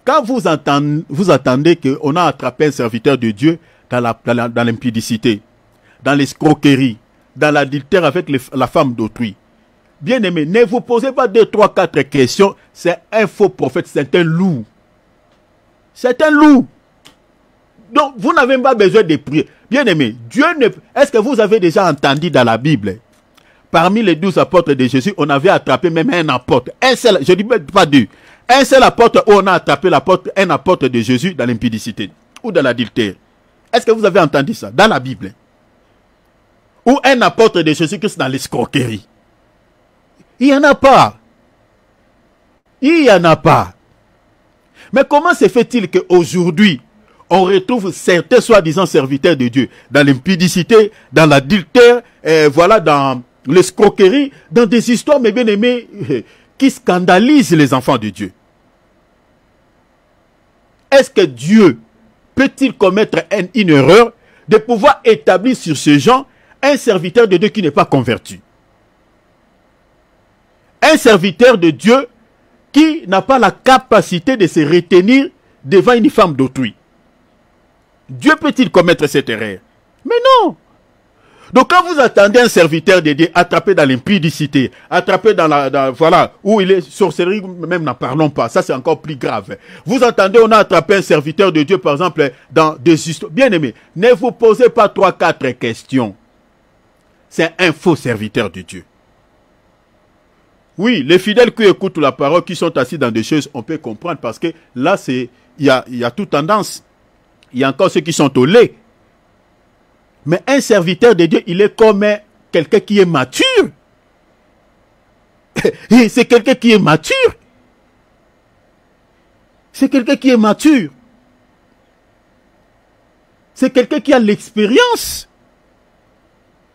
quand vous attendez qu'on a attrapé un serviteur de Dieu dans l'impudicité, dans l'escroquerie, dans l'adultère avec la femme d'autrui, bien aimé, ne vous posez pas 2, 3, 4 questions. C'est un faux prophète, c'est un loup. C'est un loup. Donc, vous n'avez pas besoin de prier. Bien aimé, Dieu ne... Est-ce que vous avez déjà entendu dans la Bible, parmi les 12 apôtres de Jésus, on avait attrapé même un apôtre. Un seul, je ne dis pas deux. Un seul apôtre où on a attrapé un apôtre de Jésus dans l'impudicité ou dans l'adultère. Est-ce que vous avez entendu ça dans la Bible? Ou un apôtre de Jésus-Christ dans l'escroquerie? Il n'y en a pas. Il n'y en a pas. Mais comment se fait-il qu'aujourd'hui, on retrouve certains soi-disant serviteurs de Dieu dans l'impudicité, dans l'adultère, voilà, dans l'escroquerie, dans des histoires, mes bien-aimés, qui scandalisent les enfants de Dieu? Est-ce que Dieu peut-il commettre une erreur de pouvoir établir sur ces gens un serviteur de Dieu qui n'est pas converti? Un serviteur de Dieu qui n'a pas la capacité de se retenir devant une femme d'autrui. Dieu peut-il commettre cette erreur? Mais non! Donc quand vous attendez un serviteur de Dieu attrapé dans l'impudicité, attrapé voilà, où il est sorcellerie, même n'en parlons pas, ça c'est encore plus grave. Vous entendez, on a attrapé un serviteur de Dieu, par exemple, dans des histoires. Bien aimé, ne vous posez pas 3, 4 questions. C'est un faux serviteur de Dieu. Oui, les fidèles qui écoutent la parole, qui sont assis dans des choses, on peut comprendre parce que là, il y a toute tendance. Il y a encore ceux qui sont au lait. Mais un serviteur de Dieu, il est comme quelqu'un qui est mature. C'est quelqu'un qui est mature. C'est quelqu'un qui est mature. C'est quelqu'un qui a l'expérience.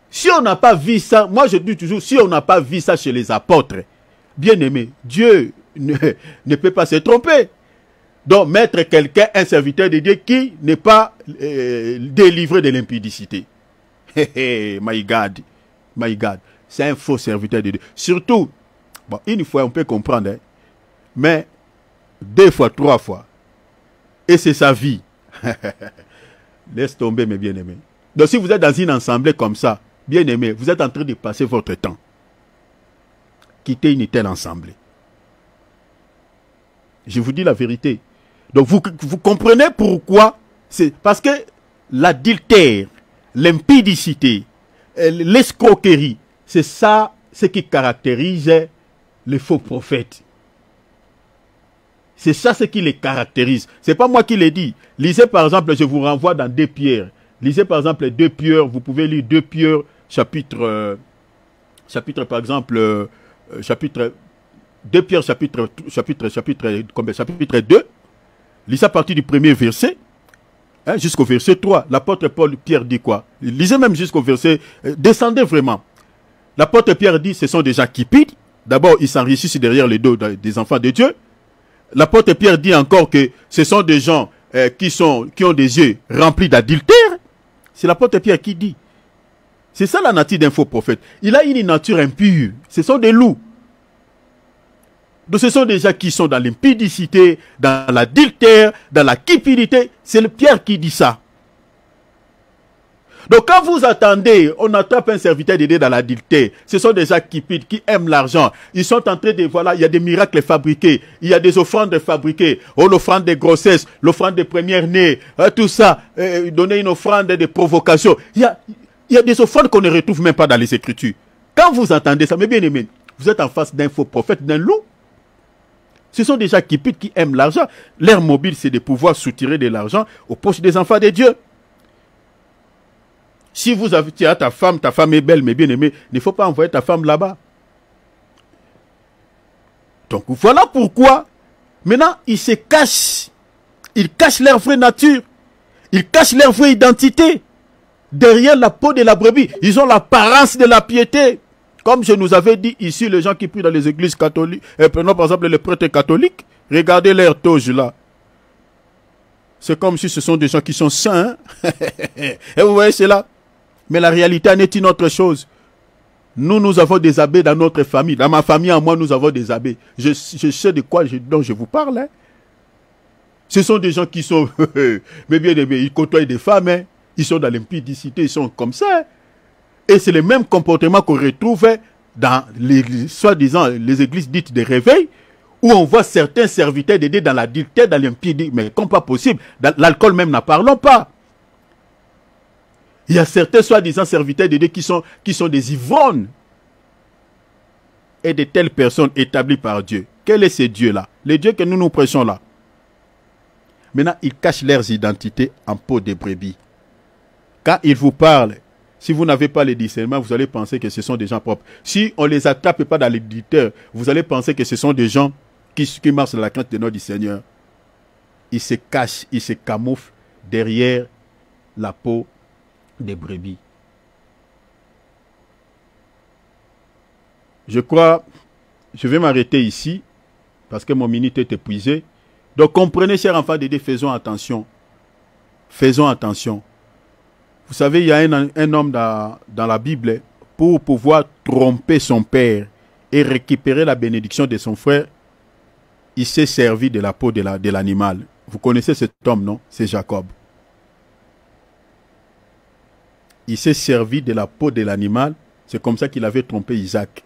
Si on n'a pas vu ça, moi je dis toujours, si on n'a pas vu ça chez les apôtres, bien aimé, Dieu ne peut pas se tromper. Donc mettre quelqu'un, un serviteur de Dieu qui n'est pas délivré de l'impudicité. My God, my God, c'est un faux serviteur de Dieu. Surtout, bon, une fois on peut comprendre, hein, mais 2 fois, 3 fois, et c'est sa vie. Laisse tomber mes bien-aimés. Donc si vous êtes dans une assemblée comme ça, bien-aimés, vous êtes en train de passer votre temps. Quittez une telle assemblée. Je vous dis la vérité. Donc vous comprenez pourquoi? C'est parce que l'adultère, l'impudicité, l'escroquerie, c'est ça ce qui caractérise les faux prophètes. C'est ça ce qui les caractérise. C'est pas moi qui l'ai dit. Lisez par exemple, je vous renvoie dans 2 Pierre. Lisez par exemple 2 Pierre, vous pouvez lire 2 Pierre, chapitre par exemple, chapitre 2 Pierre, chapitre 2. Lisez à partir du 1er verset, hein, jusqu'au verset 3. L'apôtre Pierre dit quoi? Lisez même jusqu'au verset, descendez vraiment. L'apôtre Pierre dit, ce sont des gens qui pillent. D'abord, ils s'enrichissent derrière les dos des enfants de Dieu. L'apôtre Pierre dit encore que ce sont des gens qui ont des yeux remplis d'adultère. C'est l'apôtre Pierre qui dit. C'est ça la nature d'un faux prophète. Il a une nature impure. Ce sont des loups. Donc ce sont des gens qui sont dans l'impudicité, dans l'adultère, dans la cupidité. C'est le Pierre qui dit ça. Donc quand vous attendez, on attrape un serviteur de Dieu dans l'adultère. Ce sont des gens cupides, qui aiment l'argent. Ils sont en train de, voilà, il y a des miracles fabriqués. Il y a des offrandes fabriquées. Oh, l'offrande de grossesse, l'offrande de première-née, tout ça. Donner une offrande de provocation. Il y a des offrandes qu'on ne retrouve même pas dans les Écritures. Quand vous entendez ça, mes bien-aimés, vous êtes en face d'un faux prophète, d'un loup. Ce sont des gens cupides qui aiment l'argent. Leur mobile, c'est de pouvoir soutirer de l'argent aux poches des enfants de Dieu. Si tu as ta femme est belle, mais bien aimée, il ne faut pas envoyer ta femme là-bas. Donc voilà pourquoi, maintenant, ils se cachent. Ils cachent leur vraie nature. Ils cachent leur vraie identité. Derrière la peau de la brebis, ils ont l'apparence de la piété. Comme je nous avais dit ici, les gens qui prient dans les églises catholiques, prenons par exemple les prêtres catholiques, regardez leur toge là. C'est comme si ce sont des gens qui sont saints. Hein? Et vous voyez cela. Mais la réalité en est une autre chose. Nous avons des abbés dans notre famille. Dans ma famille, en moi, nous avons des abbés. Je sais de quoi dont je vous parle. Hein? Ce sont des gens qui sont, mais bien aimés, ils côtoient des femmes, hein. Ils sont dans l'impudicité, ils sont comme ça. Et c'est le même comportement qu'on retrouve dans les, soi-disant, les églises dites de réveil, où on voit certains serviteurs de Dieu dans l'adultère, dans l'impudicité, mais comme pas possible, dans l'alcool même, n'en parlons pas. Il y a certains soi-disant serviteurs de Dieu qui sont des ivrognes. Et de telles personnes établies par Dieu. Quel est ce Dieu-là? Le Dieu que nous prêchons là. Maintenant, ils cachent leurs identités en peau de brebis. Quand ils vous parlent, si vous n'avez pas le discernement, vous allez penser que ce sont des gens propres. Si on ne les attrape pas dans l'éditeur, vous allez penser que ce sont des gens qui marchent dans la crainte de notre Seigneur. Ils se cachent, ils se camouflent derrière la peau des brebis. Je crois, je vais m'arrêter ici, parce que mon minute est épuisée. Donc comprenez, chers enfants de Dieu, faisons attention. Faisons attention. Vous savez, il y a un homme dans la Bible, pour pouvoir tromper son père et récupérer la bénédiction de son frère, il s'est servi de la peau de l'animal. Vous connaissez cet homme, non? C'est Jacob. Il s'est servi de la peau de l'animal. C'est comme ça qu'il avait trompé Isaac.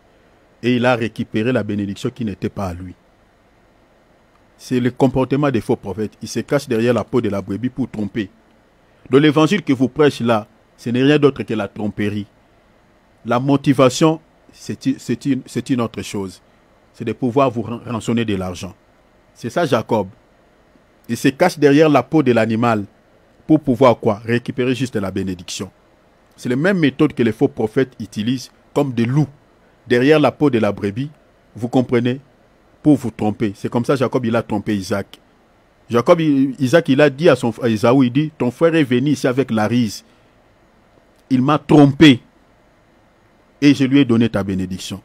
Et il a récupéré la bénédiction qui n'était pas à lui. C'est le comportement des faux prophètes. Ils se cachent derrière la peau de la brebis pour tromper. Dans l'évangile que vous prêchez là, ce n'est rien d'autre que la tromperie. La motivation, c'est une autre chose. C'est de pouvoir vous rançonner de l'argent. C'est ça Jacob. Il se cache derrière la peau de l'animal pour pouvoir quoi? Récupérer juste la bénédiction. C'est la même méthode que les faux prophètes utilisent comme des loups derrière la peau de la brebis. Vous comprenez? Pour vous tromper. C'est comme ça Jacob il a trompé Isaac. Isaac il a dit à Esaü, il dit, ton frère est venu ici avec la rise. Il m'a trompé. Et je lui ai donné ta bénédiction.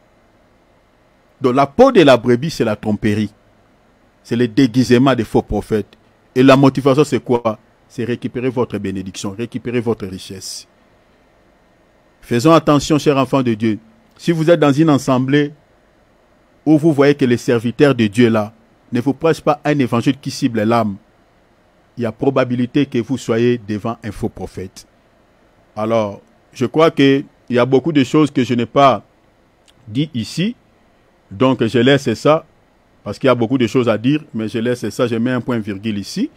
Donc la peau de la brebis, c'est la tromperie. C'est le déguisement des faux prophètes. Et la motivation, c'est quoi? C'est récupérer votre bénédiction, récupérer votre richesse. Faisons attention, chers enfants de Dieu. Si vous êtes dans une assemblée où vous voyez que les serviteurs de Dieu là ne vous prêchent pas un évangile qui cible l'âme, il y a probabilité que vous soyez devant un faux prophète. Alors, je crois qu'il y a beaucoup de choses que je n'ai pas dit ici. Donc, je laisse ça, parce qu'il y a beaucoup de choses à dire, mais je laisse ça, je mets un point virgule ici.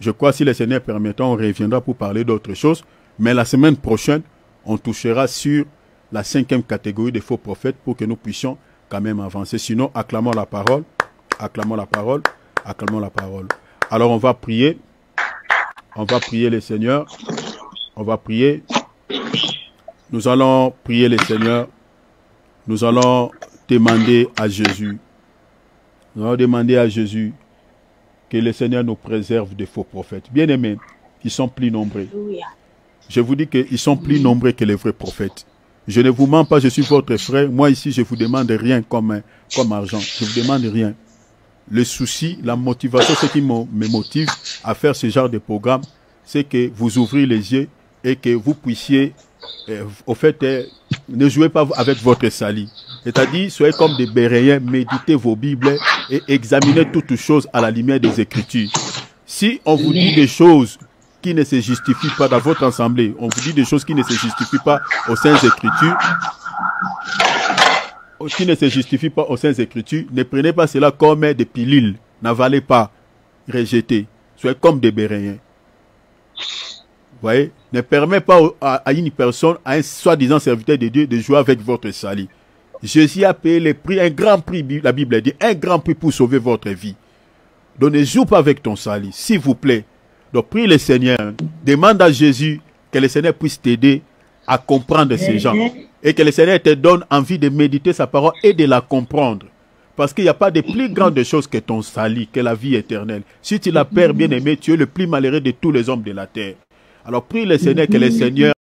Je crois que si le Seigneur permet, on reviendra pour parler d'autres choses. Mais la semaine prochaine, on touchera sur la 5e catégorie des faux prophètes pour que nous puissions quand même avancer. Sinon, acclamons la parole, acclamons la parole, acclamons la parole. Alors, on va prier. On va prier le Seigneur. On va prier. Nous allons prier le Seigneur. Nous allons demander à Jésus. Nous allons demander à Jésus que le Seigneur nous préserve des faux prophètes. Bien-aimés, ils sont plus nombreux. Je vous dis qu'ils sont plus nombreux que les vrais prophètes. Je ne vous mens pas, je suis votre frère. Moi ici, je ne vous demande rien comme argent. Je ne vous demande rien. Le souci, la motivation, ce qui me motive à faire ce genre de programme, c'est que vous ouvrez les yeux et que vous puissiez, au fait, ne jouez pas avec votre sali. C'est-à-dire, soyez comme des Béréens, méditez vos Bibles et examinez toutes choses à la lumière des Écritures. Si on vous dit des choses qui ne se justifient pas dans votre assemblée, on vous dit des choses qui ne se justifient pas aux Saintes Écritures, ne prenez pas cela comme des pilules, n'avalez pas, rejetez, soyez comme des Béréens. Vous voyez, ne permet pas à une personne, à un soi-disant serviteur de Dieu, de jouer avec votre salut. Jésus a payé le prix, un grand prix, la Bible dit, un grand prix pour sauver votre vie. Donc ne joue pas avec ton salut, s'il vous plaît. Donc prie le Seigneur, demande à Jésus que le Seigneur puisse t'aider à comprendre ces gens. Et que le Seigneur te donne envie de méditer sa parole et de la comprendre. Parce qu'il n'y a pas de plus grande chose que ton salut, que la vie éternelle. Si tu la perds, bien-aimé, tu es le plus malheureux de tous les hommes de la terre. Alors prie le Seigneur que le Seigneur